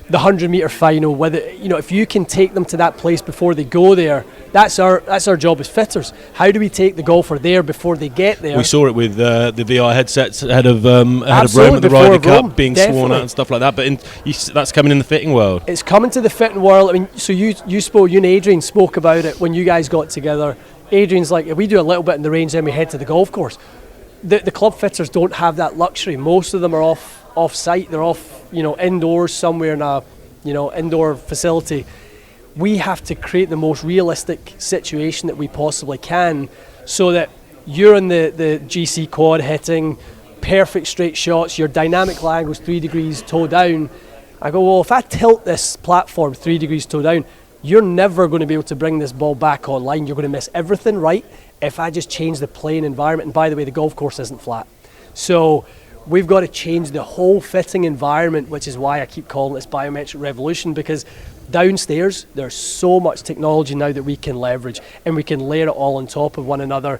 the 100-meter final, whether if you can take them to that place before they go there, that's our job as fitters. How do we take the golfer there before they get there? We saw it with the VR headsets ahead of Rome at the before Ryder Rome, Cup being definitely. sworn out and stuff like that. But that's coming in the fitting world. It's coming to the fitting world. I mean, so you and Adrian spoke about it when you guys got together. Adrian's like, if we do a little bit in the range, then we head to the golf course. The club fitters don't have that luxury. Most of them are off site. They're off indoors somewhere in a indoor facility. We have to create the most realistic situation that we possibly can, so that you're in the GC quad hitting perfect straight shots, your dynamic lag goes 3 degrees toe down. I go, well, if I tilt this platform 3 degrees toe down, you're never going to be able to bring this ball back online. You're going to miss everything, right? If I just change the playing environment, and by the way, the golf course isn't flat. So we've got to change the whole fitting environment, which is why I keep calling this biometric revolution, because Downstairs, there's so much technology now that we can leverage, and we can layer it all on top of one another.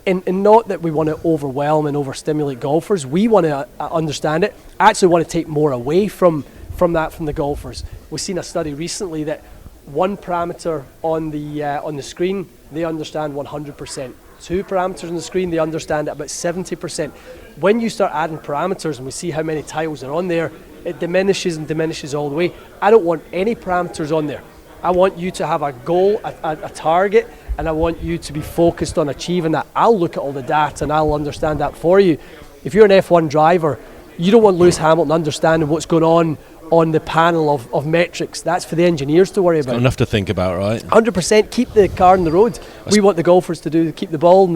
And not that we want to overwhelm and overstimulate golfers. We want to understand it. I actually want to take more away from the golfers. We've seen a study recently that one parameter on the screen, they understand 100%. 2 parameters on the screen, they understand it about 70%. When you start adding parameters and we see how many tiles are on there, it diminishes and diminishes all the way. I don't want any parameters on there. I want you to have a goal, a target, and I want you to be focused on achieving that. I'll look at all the data and I'll understand that for you. If you're an F1 driver, you don't want Lewis Hamilton understanding what's going on the panel of metrics. That's for the engineers to worry about. Got enough to think about, right? 100%. Keep the car on the road. We want the golfers to keep the ball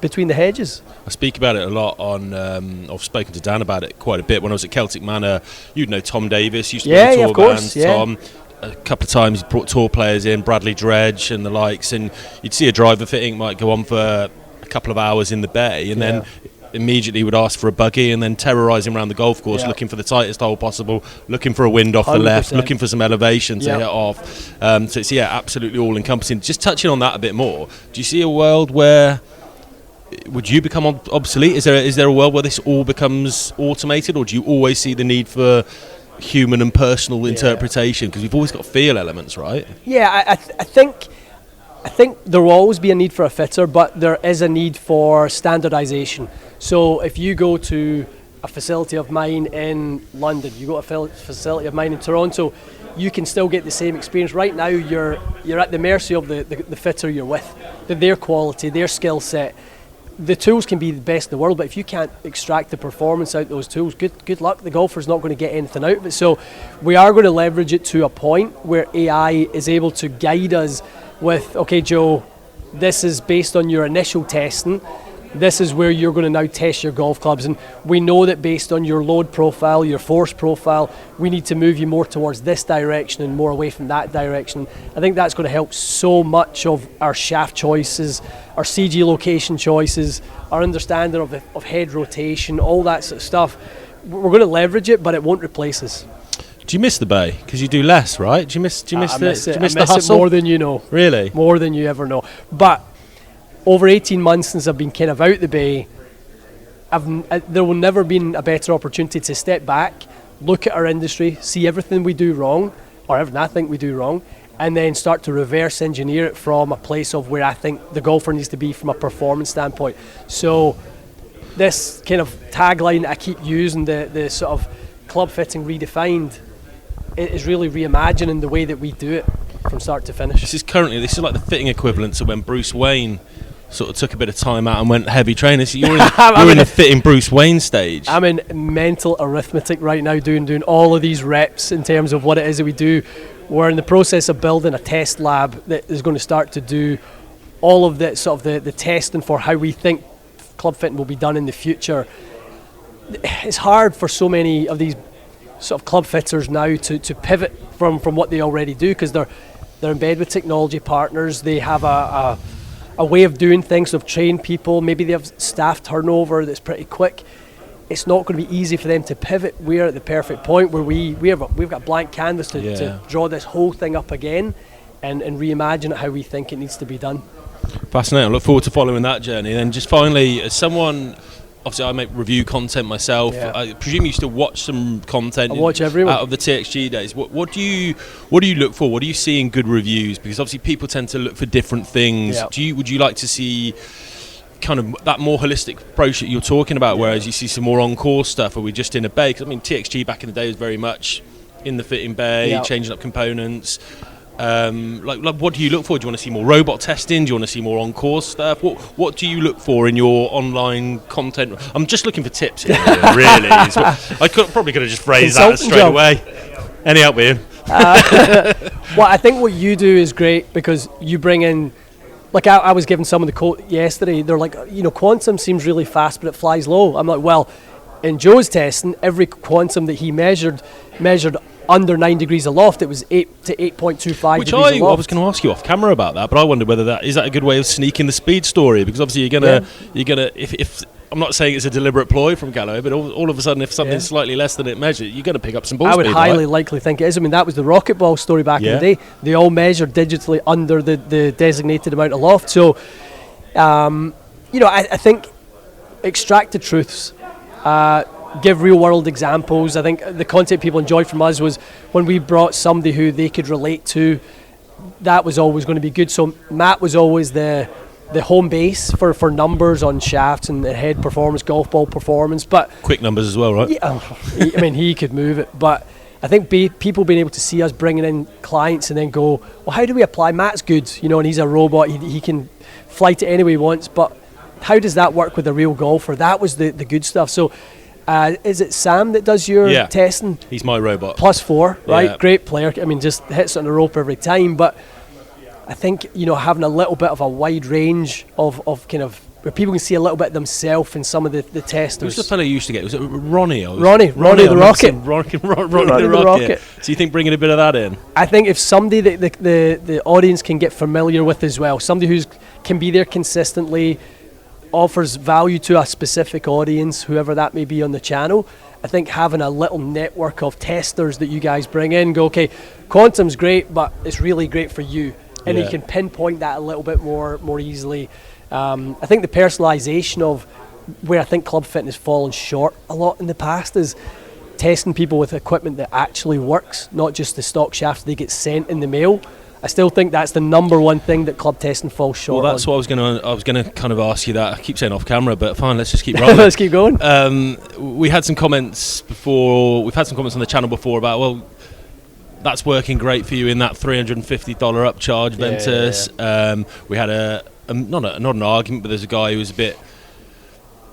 between the hedges. I speak about it a lot on. I've spoken to Dan about it quite a bit when I was at Celtic Manor. You'd know Tom Davis used to be on the tour band. Tom. A couple of times he brought tour players in, Bradley Dredge and the likes, and you'd see a driver fitting might go on for a couple of hours in the bay, and then immediately would ask for a buggy and then terrorising around the golf course, looking for the tightest hole possible, looking for a wind off 100%. The left, looking for some elevation to hit off. So it's absolutely all encompassing. Just touching on that a bit more, do you see a world where would you become obsolete? Is there a world where this all becomes automated, or do you always see the need for human and personal interpretation? Because we've always got feel elements, right? Yeah, I think there will always be a need for a fitter, but there is a need for standardization. So if you go to a facility of mine in London, you go to a facility of mine in Toronto, you can still get the same experience. Right now, you're at the mercy of the fitter you're with, their quality, their skill set. The tools can be the best in the world, but if you can't extract the performance out of those tools, good luck. The golfer's not going to get anything out of it. So we are going to leverage it to a point where AI is able to guide us with, okay, Joe, this is based on your initial testing. This is where you're going to now test your golf clubs. And we know that based on your load profile, your force profile, we need to move you more towards this direction and more away from that direction. I think that's going to help so much of our shaft choices, our CG location choices, our understanding of head rotation, all that sort of stuff. We're going to leverage it, but it won't replace us. Do you miss the bay? Because you do less, right? Do you miss the hustle? It more than you know. Really? More than you ever know. But over 18 months since I've been kind of out the bay, there will never been a better opportunity to step back, look at our industry, see everything we do wrong, or everything I think we do wrong, and then start to reverse engineer it from a place of where I think the golfer needs to be from a performance standpoint. So this kind of tagline I keep using, the sort of club fitting redefined, it is really reimagining the way that we do it from start to finish. This is like the fitting equivalent to when Bruce Wayne sort of took a bit of time out and went heavy training. So you're in the fitting Bruce Wayne stage. I'm in mental arithmetic right now, doing all of these reps in terms of what it is that we do. We're in the process of building a test lab that is going to start to do all of the sort of the testing for how we think club fitting will be done in the future. It's hard for so many of these sort of club fitters now to pivot from what they already do, because they're in bed with technology partners. They have a way of doing things. They've trained people. Maybe they have staff turnover that's pretty quick. It's not going to be easy for them to pivot. We're at the perfect point where we've got a blank canvas to draw this whole thing up again and reimagine it how we think it needs to be done. Fascinating. I look forward to following that journey. And then just finally, as someone, obviously I make review content myself. I presume you still watch some content. I watch everyone out of the TXG days. What do you look for? What do you see in good reviews? Because obviously people tend to look for different things. Would you like to see kind of that more holistic approach that you're talking about, whereas you see some more on-course stuff? Are we just in a bay? Because I mean, TXG back in the day was very much in the fitting bay, changing up components. Like what do you look for? Do you want to see more robot testing? Do you want to see more on-course stuff? What do you look for in your online content? I'm just looking for tips here, really. Probably could have just phrased that straight away. Any help, Ian? Well, I think what you do is great, because you bring in, like I was giving someone the quote yesterday. They're like, quantum seems really fast, but it flies low. I'm like, well, in Joe's testing, every quantum that he measured under 9 degrees aloft, it was 8 to 8.25 Which degrees I aloft. was going to ask you off camera about that, but I wondered whether that is a good way of sneaking the speed story, because obviously you're gonna if I'm not saying it's a deliberate ploy from Gallo, but all of a sudden if something's slightly less than it measured, you're going to pick up some ball I would speed, highly likely think it is. I mean, that was the rocket ball story back in the day. They all measured digitally under the designated amount of loft. So, I think extract the truths. Give real world examples. I think the content people enjoyed from us was when we brought somebody who they could relate to. That was always going to be good. So Matt was always the home base for numbers on shafts and head performance, golf ball performance. But quick numbers as well, right? Yeah, I mean, he could move it. But I think people being able to see us bringing in clients and then go, well, how do we apply? Matt's good, and he's a robot. He can fly to any way he wants. But how does that work with a real golfer? That was the good stuff. So. Is it Sam that does your testing? He's my robot. +4, right? Yeah. Great player. I mean, just hits on the rope every time. But I think, having a little bit of a wide range of kind of where people can see a little bit of themselves in some of the testers. Who's the fellow you used to get? Was it Ronnie? Ronnie the Rocket. Ronnie the Rocket. So you think bringing a bit of that in? I think if somebody that the audience can get familiar with as well, somebody who can be there consistently, offers value to a specific audience, whoever that may be on the channel. I think having a little network of testers that you guys bring in, go, okay, Quantum's great, but it's really great for you. And you can pinpoint that a little bit more easily. I think the personalisation of where I think Club Fitness fallen short a lot in the past is testing people with equipment that actually works, not just the stock shafts they get sent in the mail. I still think that's the number one thing that club testing falls short. Well, that's what I was gonna kind of ask you that. I keep saying off camera, but fine, let's just keep rolling. Let's keep going. We had some comments before. We've had some comments on the channel before about, well, that's working great for you in that $350 upcharge, Ventus. We had not an argument, but there's a guy who was a bit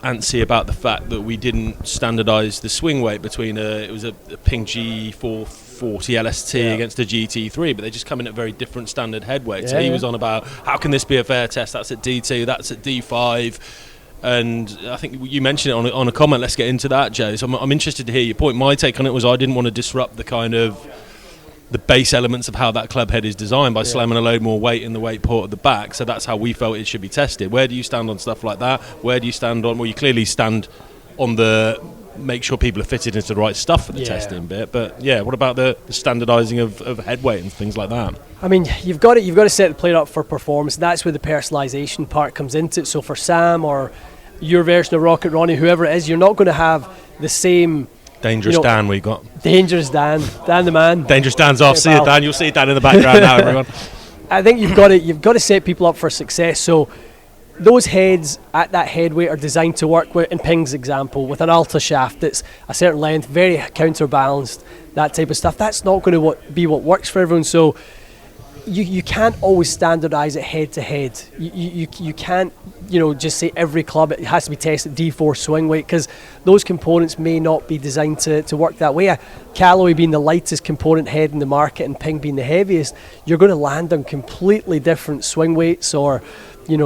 antsy about the fact that we didn't standardise the swing weight between it was a Ping G440 LST against a GT3, but they just come in at very different standard head weight. So he was on about, how can this be a fair test? That's at D2, that's at D5. And I think you mentioned it on a comment. Let's get into that, Joe. So I'm interested to hear your point. My take on it was I didn't want to disrupt the kind of the base elements of how that club head is designed by slamming a load more weight in the weight port at the back. So that's how we felt it should be tested. Where do you stand on stuff like that? Where do you stand on, well, you clearly stand on the make sure people are fitted into the right stuff for the testing bit. But what about the standardising of head weight and things like that? I mean, you've got to set the player up for performance. That's where the personalisation part comes into it. So for Sam or your version of Rocket Ronnie, whoever it is, you're not going to have the same Dangerous Dan we got. Dangerous Dan the man. Dangerous Dan's off. See you, Dan. You'll see Dan in the background now, everyone. I think you've got to set people up for success. So those heads at that head weight are designed to work with, in Ping's example, with an Alta shaft that's a certain length, very counterbalanced, that type of stuff. That's not going to be what works for everyone. So you can't always standardise it head to head. You can't just say every club it has to be tested D4 swing weight, because those components may not be designed to work that way. Callaway being the lightest component head in the market and Ping being the heaviest, you're going to land on completely different swing weights or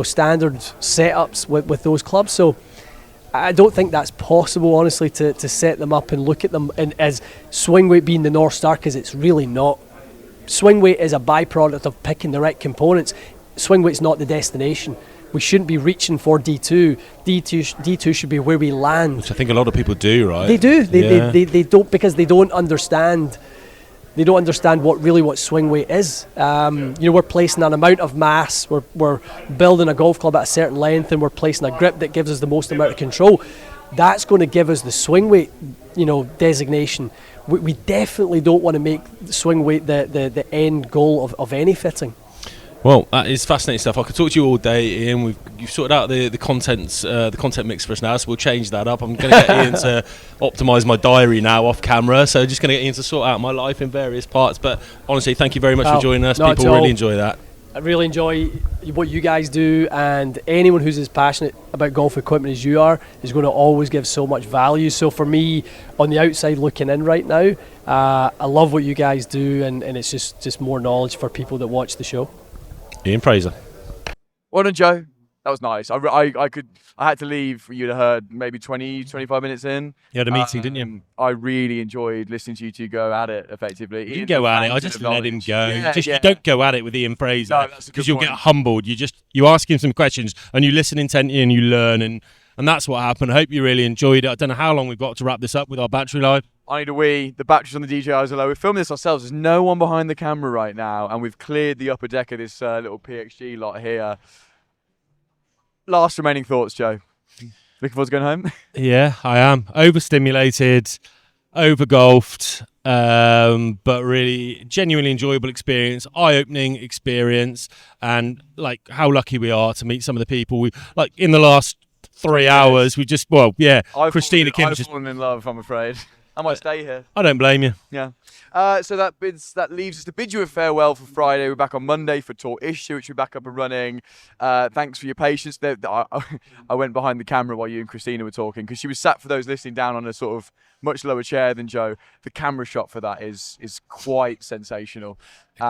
standard setups with those clubs. So I don't think that's possible, honestly, to set them up and look at them as swing weight being the North Star, because it's really not. Swing weight is a byproduct of picking the right components. Swing weight's not the destination. We shouldn't be reaching for D2. D2 should be where we land. Which I think a lot of people do, right? They do. They don't, because they don't understand. They don't understand what swing weight is. We're placing an amount of mass. We're building a golf club at a certain length, and we're placing a grip that gives us the most amount of control. That's going to give us the swing weight, designation. We definitely don't want to make swing weight the end goal of any fitting. Well, that is fascinating stuff. I could talk to you all day, Ian. You've sorted out the content mix for us now, so we'll change that up. I'm going to get Ian to optimise my diary now off camera, so just going to get Ian to sort out my life in various parts. But honestly, thank you very much for joining us. People really enjoy that. I really enjoy what you guys do, and anyone who's as passionate about golf equipment as you are is going to always give so much value. So for me, on the outside looking in right now, I love what you guys do, and it's just more knowledge for people that watch the show. Ian Fraser. Well done, Joe. That was nice. I had to leave. You'd have heard maybe 20, 25 minutes in. You had a meeting, didn't you? I really enjoyed listening to you two go at it effectively. You didn't go at it. I just let him go. Yeah, You don't go at it with Ian Fraser No, that's a good because you'll point. get humbled. You ask him some questions and you listen intently and you learn and that's what happened. I hope you really enjoyed it. I don't know how long we've got to wrap this up with our battery life. I need a wee. The batteries on the DJIs are low. We're filming this ourselves. There's no one behind the camera right now, and we've cleared the upper deck of this little PXG lot here. Last remaining thoughts, Joe. Looking forward to going home? Yeah, I am. Overstimulated, overgolfed, but really genuinely enjoyable experience, eye-opening experience, and like how lucky we are to meet some of the people we like in the last 3 hours. We just, Christina Kim I've just. fallen in love, I'm afraid. I might stay here. I don't blame you. Yeah. So that leaves us to bid you a farewell for Friday. We're back on Monday for Tour Issue, which we're back up and running. Thanks for your patience. I went behind the camera while you and Christina were talking because she was sat, for those listening, down on a sort of much lower chair than Joe. The camera shot for that is quite sensational.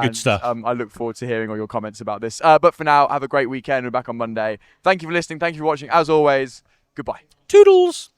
Good stuff. I look forward to hearing all your comments about this. But for now, have a great weekend. We're back on Monday. Thank you for listening. Thank you for watching. As always, goodbye. Toodles.